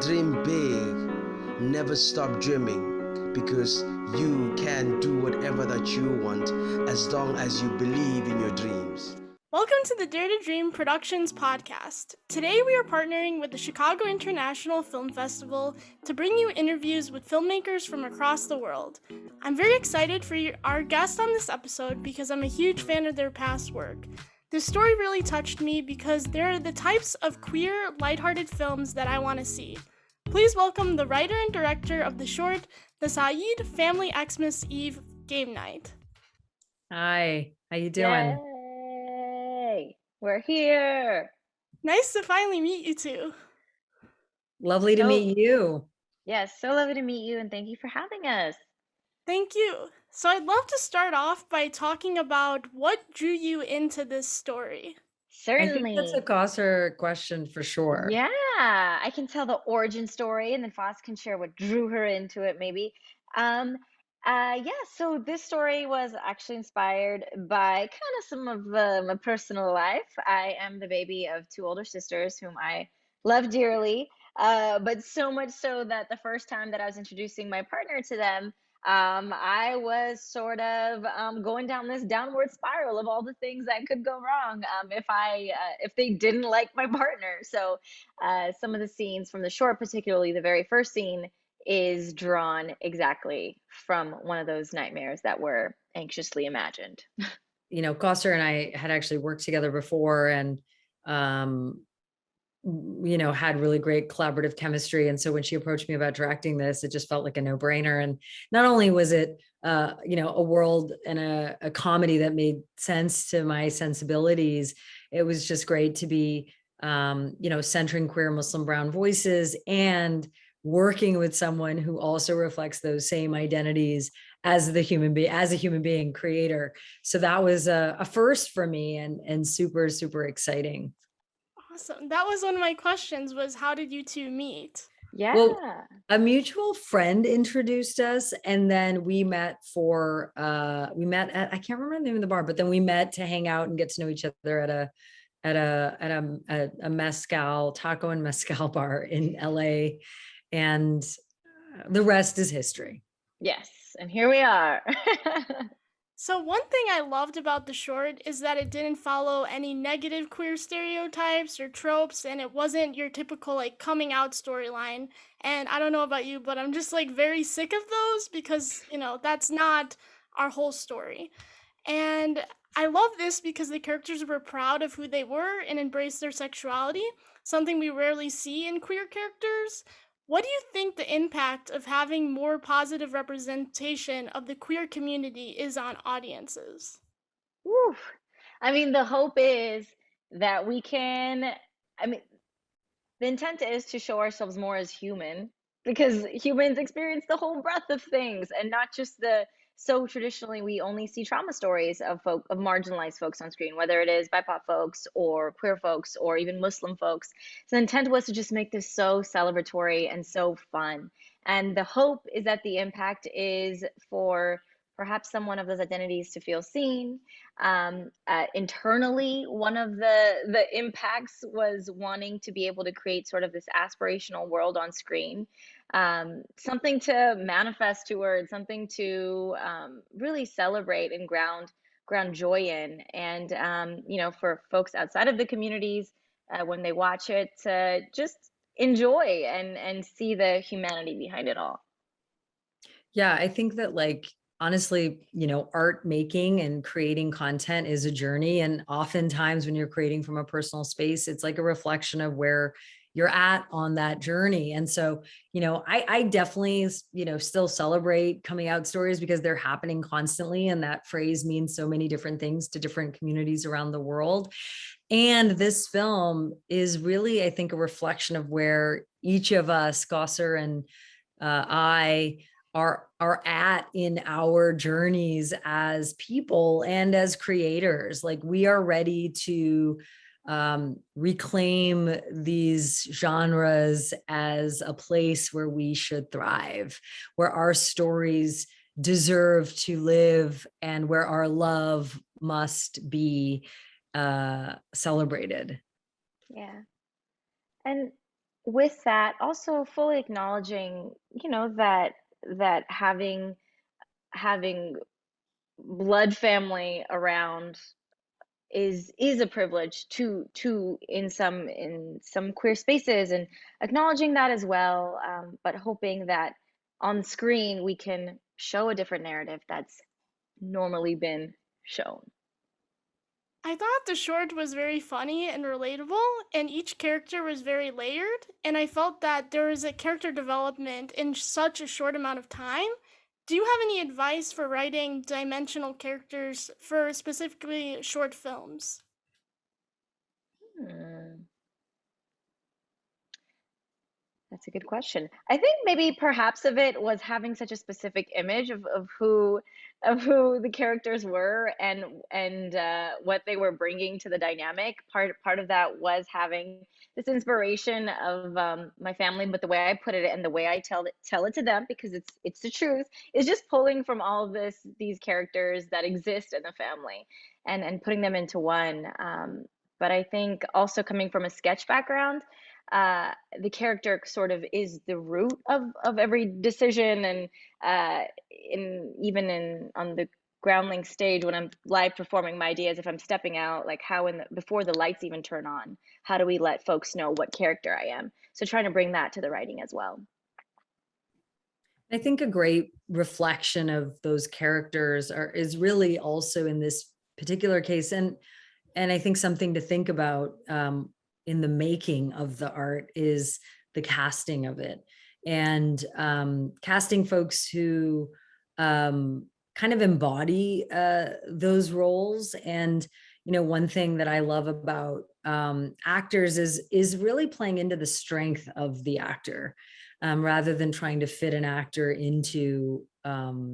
Dream big, never stop dreaming, because you can do whatever that you want as long as you believe in your dreams. Welcome to the Dare to Dream Productions podcast. Today we are partnering with the Chicago International Film Festival to bring you interviews with filmmakers from across the world. I'm very excited for our guest on this episode because I'm a huge fan of their past work. This story really touched me because they're the types of queer, lighthearted films that I want to see. Please welcome the writer and director of the short, the Syed Family Xmas Eve Game Night. Hi, how you doing? Yay! We're here. Nice to finally meet you two. Lovely to meet you. Yes, so lovely to meet you, and thank you for having us. Thank you. So I'd love to start off by talking about what drew you into this story. Certainly. I think that's a Kausar question for sure. Yeah, I can tell the origin story, and then Foz can share what drew her into it, maybe. So this story was actually inspired by kind of some of my personal life. I am the baby of two older sisters whom I love dearly, but so much so that the first time that I was introducing my partner to them, I was sort of going down this downward spiral of all the things that could go wrong if they didn't like my partner. So some of the scenes from the short, particularly the very first scene, is drawn exactly from one of those nightmares that were anxiously imagined. You know, Kausar and I had actually worked together before and, had really great collaborative chemistry. And so when she approached me about directing this, it just felt like a no-brainer. And not only was it, a world and a comedy that made sense to my sensibilities, it was just great to be, centering queer Muslim brown voices and working with someone who also reflects those same identities as a human being creator. So that was a first for me and super, super exciting. Awesome. That was one of my questions, was how did you two meet? Yeah. Well, a mutual friend introduced us, and then we met at, I can't remember the name of the bar, but then we met to hang out and get to know each other at a mezcal, taco and mezcal bar in LA. And the rest is history. Yes, and here we are. So one thing I loved about the short is that it didn't follow any negative queer stereotypes or tropes, and it wasn't your typical coming out storyline. And I don't know about you, but I'm just very sick of those because, that's not our whole story. And I love this because the characters were proud of who they were and embraced their sexuality, something we rarely see in queer characters. What do you think the impact of having more positive representation of the queer community is on audiences? Woo. I mean, the hope is that the intent is to show ourselves more as human, because humans experience the whole breadth of things, and not just so traditionally we only see trauma stories of marginalized folks on screen, whether it is BIPOC folks or queer folks or even Muslim folks. So the intent was to just make this so celebratory and so fun. And the hope is that the impact is for perhaps someone of those identities to feel seen. Internally, one of the impacts was wanting to be able to create sort of this aspirational world on screen, something to manifest toward, something to really celebrate and ground joy in. And for folks outside of the communities, when they watch it, to just enjoy and see the humanity behind it all. Yeah, I think that honestly, art making and creating content is a journey. And oftentimes when you're creating from a personal space, it's like a reflection of where you're at on that journey. And so, I definitely, still celebrate coming out stories because they're happening constantly. And that phrase means so many different things to different communities around the world. And this film is really, I think, a reflection of where each of us, Kausar and I, are at in our journeys as people and as creators. We are ready to reclaim these genres as a place where we should thrive, where our stories deserve to live, and where our love must be celebrated. Yeah. And with that, also fully acknowledging, that having blood family around is a privilege to in some queer spaces, and acknowledging that as well, but hoping that on screen we can show a different narrative that's normally been shown. I thought the short was very funny and relatable, and each character was very layered, and I felt that there was a character development in such a short amount of time. Do you have any advice for writing dimensional characters for specifically short films? Hmm. That's a good question. I think maybe perhaps of it was having such a specific image of who the characters were, and what they were bringing to the dynamic. Part of that was having this inspiration of my family, but the way I put it and the way I tell it to them, because it's the truth, is just pulling from all of these characters that exist in the family, and putting them into one. But I think also coming from a sketch background, the character sort of is the root of every decision, and even in on the groundling stage, when I'm live performing my ideas, if I'm stepping out, like how before the lights even turn on, how do we let folks know what character I am? So trying to bring that to the writing as well. I think a great reflection of those characters is really also in this particular case, and I think something to think about in the making of the art is the casting of it, and casting folks who kind of embody those roles. And one thing that I love about actors is really playing into the strength of the actor, rather than trying to fit an actor into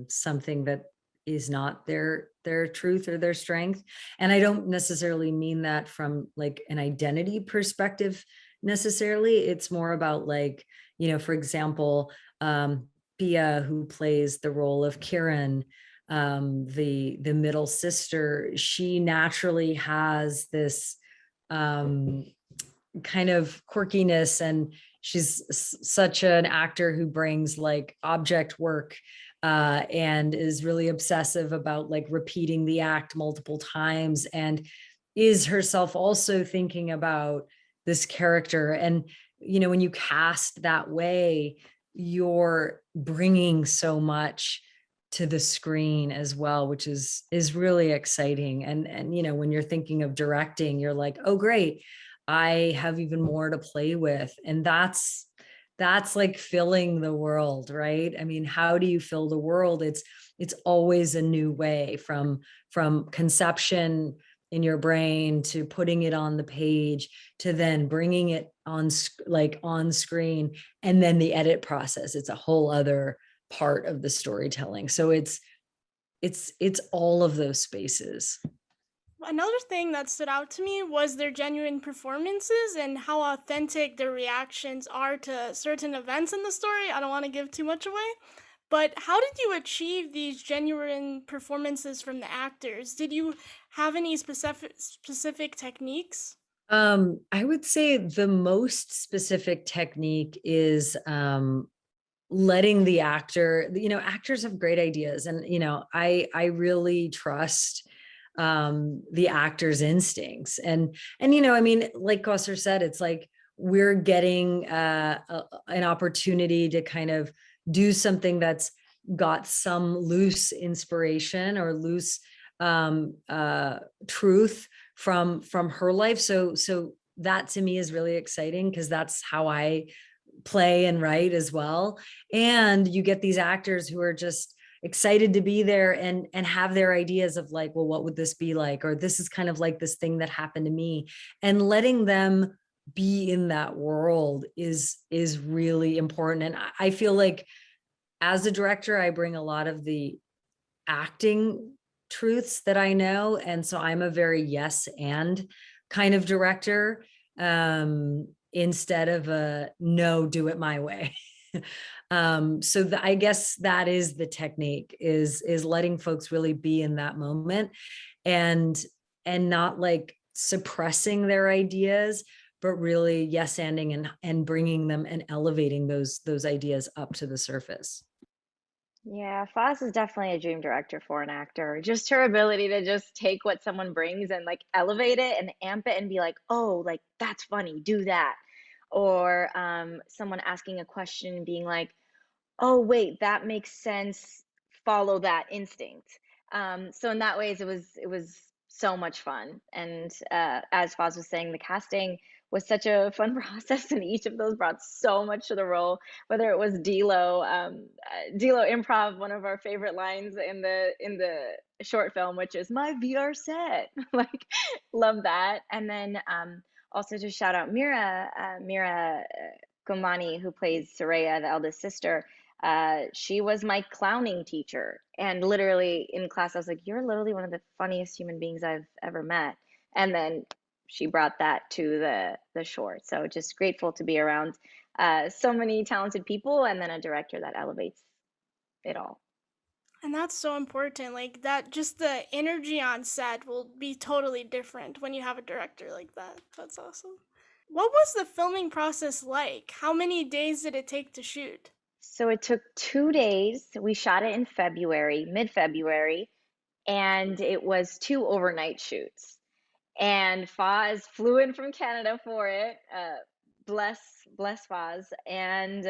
something that is not their truth or their strength. And I don't necessarily mean that from like an identity perspective necessarily. It's more about like, for example, Pia, who plays the role of Kieran, the middle sister, she naturally has this kind of quirkiness, and she's such an actor who brings like object work, and is really obsessive about like repeating the act multiple times, and is herself also thinking about this character. And when you cast that way, you're bringing so much to the screen as well, which is really exciting. And when you're thinking of directing, you're like, oh great, I have even more to play with. And that's like filling the world, right? I mean, how do you fill the world? It's always a new way, from conception in your brain to putting it on the page, to then bringing it on screen, and then the edit process. It's a whole other part of the storytelling. So it's all of those spaces. Another thing that stood out to me was their genuine performances and how authentic their reactions are to certain events in the story. I don't want to give too much away, but how did you achieve these genuine performances from the actors? Did you have any specific techniques? I would say the most specific technique is letting the actor, actors have great ideas, and I really trust the actor's instincts, and I mean, like Kausar said, it's like we're getting an opportunity to kind of do something that's got some loose inspiration or loose truth from her life. So that to me is really exciting, because that's how I play and write as well. And you get these actors who are just excited to be there and have their ideas of like, well, what would this be like? Or this is kind of like this thing that happened to me, and letting them be in that world is really important. And I feel like as a director, I bring a lot of the acting truths that I know. And so I'm a very yes and kind of director, instead of a no, do it my way. So I guess that is the technique, is letting folks really be in that moment, and not like suppressing their ideas, but really yes-anding and bringing them and elevating those ideas up to the surface. Yeah, Foz is definitely a dream director for an actor. Just her ability to just take what someone brings and like elevate it and amp it and be like, oh, like that's funny, do that. Or someone asking a question and being like, oh, wait, that makes sense. Follow that instinct. So in that ways, it was so much fun. And as Foz was saying, the casting was such a fun process, and each of those brought so much to the role. Whether it was D'Lo improv, one of our favorite lines in the short film, which is "my VR set," like love that. And then also to shout out Mira Gomani, who plays Soraya, the eldest sister. She was my clowning teacher, and literally in class I was like, you're literally one of the funniest human beings I've ever met. And then she brought that to the short. So just grateful to be around so many talented people, and then a director that elevates it all. And that's so important. Like that, just the energy on set will be totally different when you have a director like that. That's awesome. What was the filming process like? How many days did it take to shoot? So it took 2 days. We shot it in February, mid-February, and it was 2 overnight shoots. And Foz flew in from Canada for it. Bless, bless Foz. And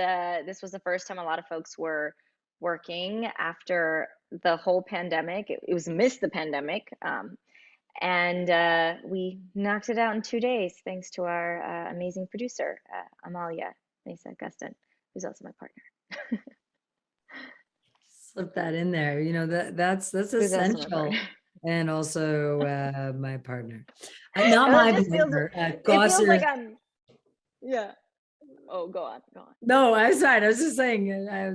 this was the first time a lot of folks were working after the whole pandemic. It was missed the pandemic. And we knocked it out in 2 days, thanks to our amazing producer, Amalia, Mesa-Gustin, who's also my partner. Slip that in there. You know, that's Who's also my essential. partner. And also my partner. Not It my just feels, partner. it feels Kausar. like I'm, yeah. Oh, go on. No, I'm sorry. I was just saying,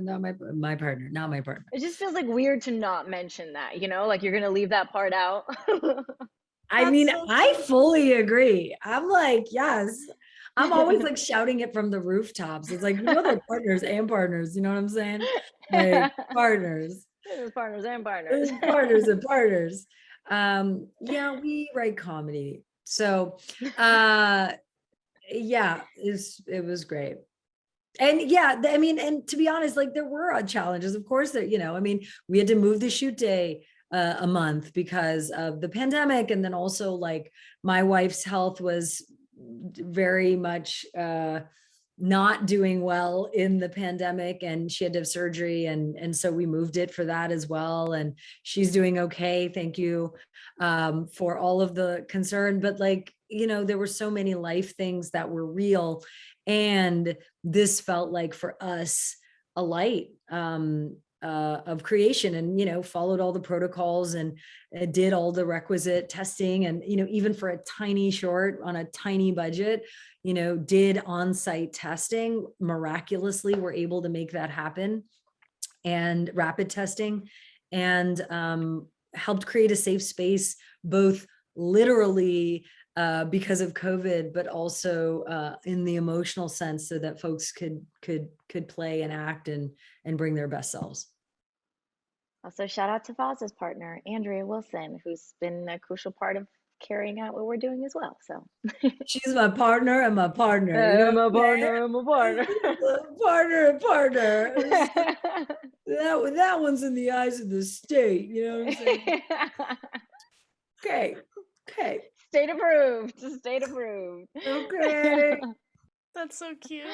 not my partner, not my partner. It just feels like weird to not mention that, like you're gonna leave that part out. I That's mean, so I true. fully agree. I'm like, yes. I'm always like shouting it from the rooftops. It's like, they're partners and partners. You know what I'm saying? Like partners. There's partners and partners. Partners and partners. Yeah, we write comedy. So yeah, it was great. And yeah, I mean, and to be honest, like there were challenges, of course, that, I mean, we had to move the shoot day a month because of the pandemic. And then also like my wife's health was very much not doing well in the pandemic, and she had to have surgery. And so we moved it for that as well. And she's doing okay. Thank you for all of the concern. But like, there were so many life things that were real. And this felt like for us a light of creation, and followed all the protocols and did all the requisite testing, and even for a tiny short on a tiny budget, did on-site testing. Miraculously we're able to make that happen, and rapid testing, and helped create a safe space, both literally because of COVID, but also in the emotional sense, so that folks could play and act and bring their best selves. Also, shout out to Foz's partner, Andrea Wilson, who's been a crucial part of carrying out what we're doing as well. So she's my partner and my partner. I'm a partner. Partner. That one's in the eyes of the state. You know what I'm saying? Okay. State approved. Okay. That's so cute.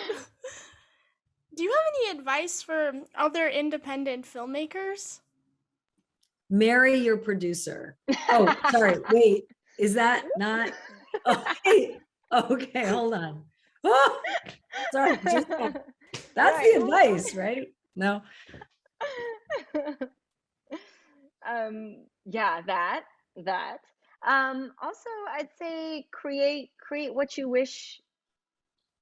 Do you have any advice for other independent filmmakers? Marry your producer. Oh, sorry. Wait, is that not? Okay. Okay, hold on. Oh, sorry. That's the advice, right? No. Yeah, that. Also, I'd say create what you wish.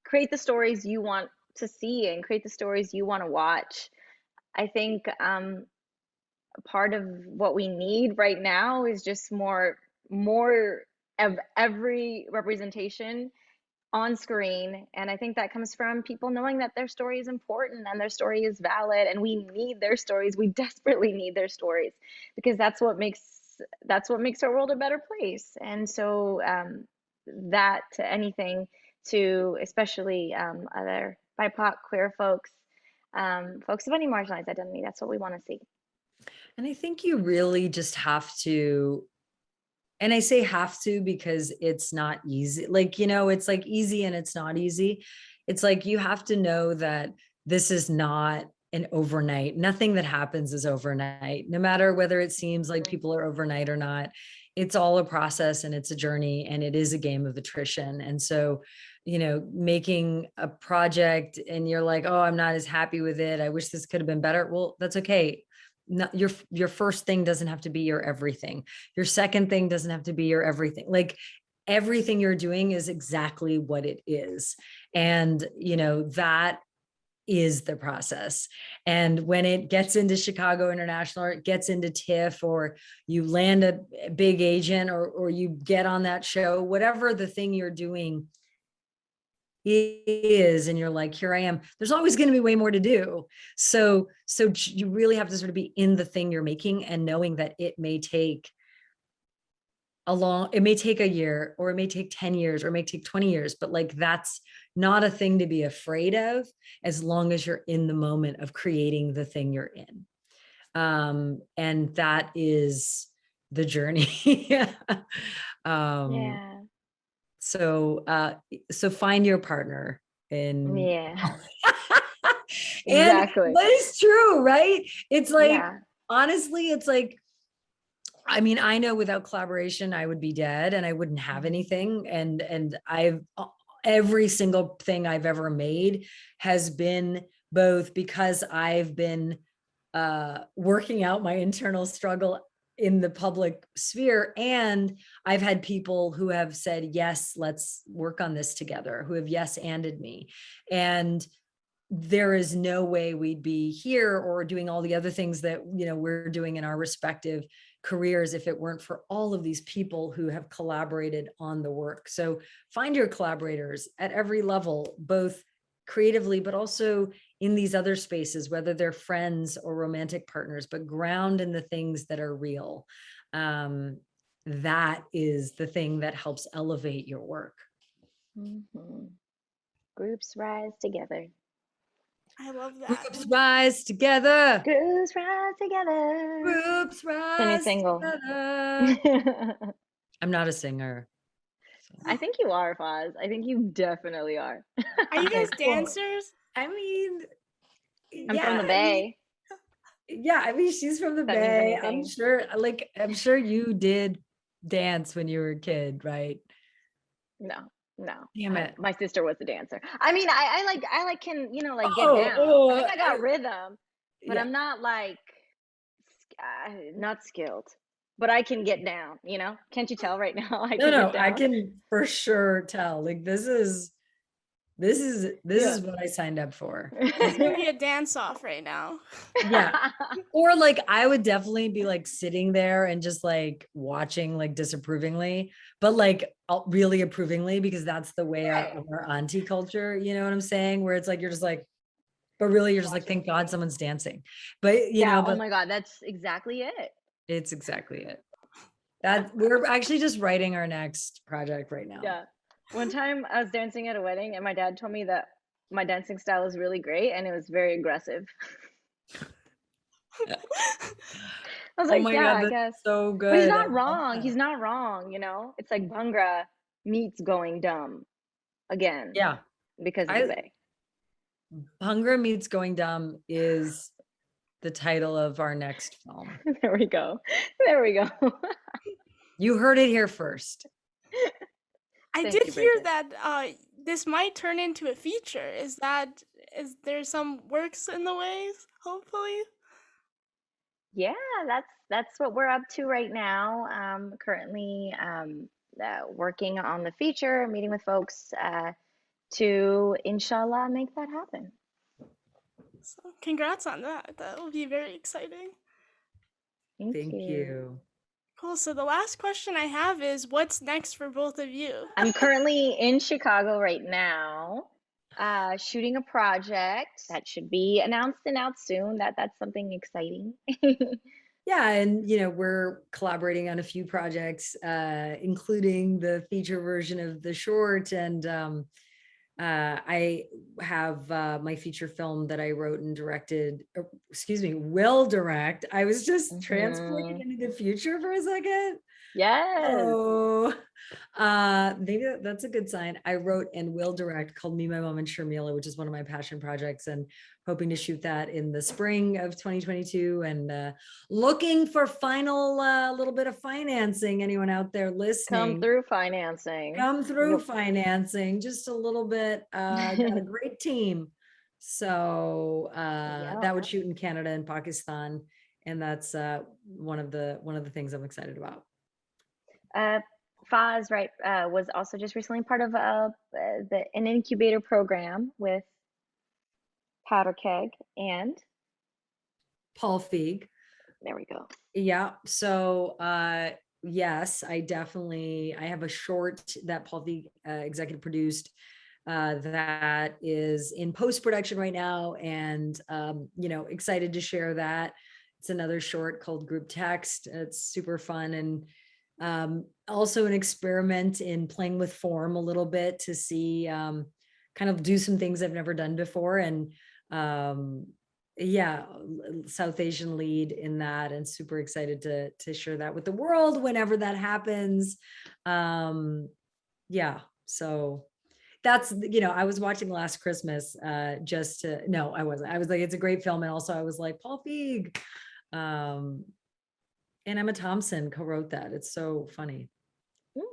Create the stories you want to see, and create the stories you want to watch. I think part of what we need right now is just more of every representation on screen. And I think that comes from people knowing that their story is important and their story is valid, and we need their stories. We desperately need their stories, because that's what makes our world a better place. And so that, to anything to especially other BIPOC, queer folks, folks of any marginalized identity. That's what we want to see. And I think you really just have to, and I say have to because it's not easy. Like, you know, it's like easy and it's not easy. It's like you have to know that this is not an overnight. Nothing that happens is overnight, no matter whether it seems like people are overnight or not. It's all a process and it's a journey and it is a game of attrition. And so, you know, making a project and you're like, oh, I'm not as happy with it. I wish this could have been better. Well, that's okay. No, your first thing doesn't have to be your everything. Your second thing doesn't have to be your everything. Like everything you're doing is exactly what it is. And, you know, that is the process. And when it gets into Chicago International or it gets into TIFF or you land a big agent or you get on that show, whatever the thing you're doing is, and you're like, here I am, there's always going to be way more to do. So you really have to sort of be in the thing you're making and knowing that it may take it may take a year or it may take 10 years or it may take 20 years, but like, that's not a thing to be afraid of as long as you're in the moment of creating the thing you're in. And that is the journey. Yeah. So find your partner in. Yeah. And Exactly. but it's true, right? It's like, Yeah. honestly, it's like, I mean, I know without collaboration, I would be dead and I wouldn't have anything. And every single thing I've ever made has been both because I've been working out my internal struggle in the public sphere. And I've had people who have said, yes, let's work on this together, who have yes-anded me. And there is no way we'd be here or doing all the other things that, you know, we're doing in our respective careers if it weren't for all of these people who have collaborated on the work. So find your collaborators at every level, both creatively, but also in these other spaces, whether they're friends or romantic partners, but ground in the things that are real. That is the thing that helps elevate your work. Mm-hmm. Groups rise together. I love that. Groups rise together. Groups rise together. Groups rise Can you single? together. I'm not a singer. I think you are, Fawz. I think you definitely are. Are you guys Cool. dancers? I mean, I'm from the Bay. I mean, she's from the That means Bay. anything. I'm sure you did dance when you were a kid, right? No. Damn it. My sister was a dancer. I mean, I can, you know, like get Oh, down. oh, I think I got rhythm, but yeah. I'm not like not skilled. But I can get down, you know? Can't you tell right now? I can No, get down. I can for sure tell. Like this is what I signed up for. It's gonna be a dance off right now. Yeah. Or like I would definitely be like sitting there and just like watching like disapprovingly, but like really approvingly, because that's the way of our auntie culture, you know what I'm saying? Where it's like you're just like, but really you're just like, thank God someone's dancing. But you know, oh my God, that's exactly it. it's exactly it. That we're actually just writing our next project right now. Yeah. One time I was dancing at a wedding and my dad told me that my dancing style is really great and it was very aggressive. I was like, oh my yeah, God, I that's guess. so good. But he's not wrong. He's not wrong, you know? It's like Bhangra meets going dumb again. Yeah. Because of the Bay. Bhangra Meets Going Dumb is the title of our next film. There we go. There we go. You heard it here first. I Thank did you, hear Bridget. that this might turn into a feature. Is there some works in the ways, hopefully? Yeah, that's what we're up to right now. Currently working on the feature, meeting with folks to inshallah make that happen. So congrats on that. That will be very exciting. Thank you. Cool. So the last question I have is, what's next for both of you? I'm currently in Chicago right now, shooting a project that should be announced and out soon. That's something exciting. Yeah, and you know, we're collaborating on a few projects, including the feature version of the short, and I have my feature film that I wrote and directed, will direct. I was just transported into the future for a second. Yes. Oh, maybe that's a good sign. I wrote and will direct called Me, My Mom, and Sharmila, which is one of my passion projects, and hoping to shoot that in the spring of 2022. And looking for final little bit of financing. Anyone out there listening? Come through financing. Come through financing, just a little bit. Got a great team. So that would shoot in Canada and Pakistan. And that's one of the things I'm excited about. Faz, right, was also just recently part of an incubator program with Powder Keg and Paul Feig. there we go. Yeah. So yes, I have a short that Paul Feig executive produced that is in post-production right now, and excited to share that. It's another short called Group Text. It's super fun, and also an experiment in playing with form a little bit to see kind of do some things I've never done before. And South Asian lead in that, and super excited to share that with the world whenever that happens. So that's, I was watching Last Christmas I wasn't. I was like, it's a great film. And also I was like, Paul Feig. And Emma Thompson co-wrote that. It's so funny.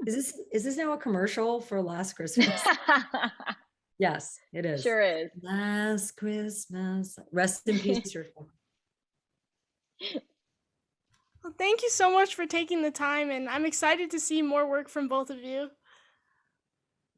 Is this now a commercial for Last Christmas? Yes, it is. Sure is. Last Christmas. Rest in peace. Well, thank you so much for taking the time, and I'm excited to see more work from both of you.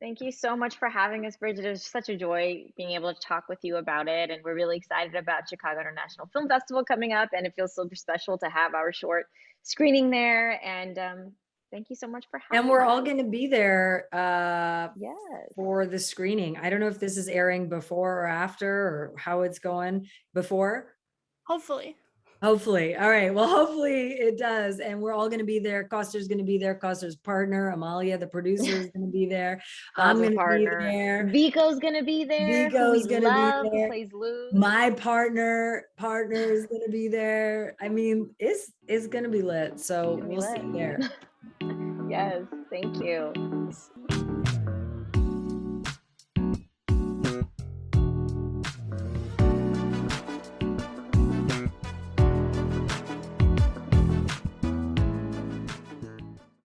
Thank you so much for having us, Bridget. It was such a joy being able to talk with you about it. And we're really excited about Chicago International Film Festival coming up. And it feels super special to have our short screening there. And thank you so much for having us. And we're all going to be there yes, for the screening. I don't know if this is airing before or after, or how it's going. Before? Hopefully. All right. Well, hopefully it does. And we're all going to be there. Kausar's going to be there. Kausar's partner, Amalia, the producer, is going to be there. I'm going to be there. Vico's going to be there. Vico's going to be there. Who plays Lou. My partner is going to be there. I mean, it's going to be lit. So we'll see you there. Yes. Thank you.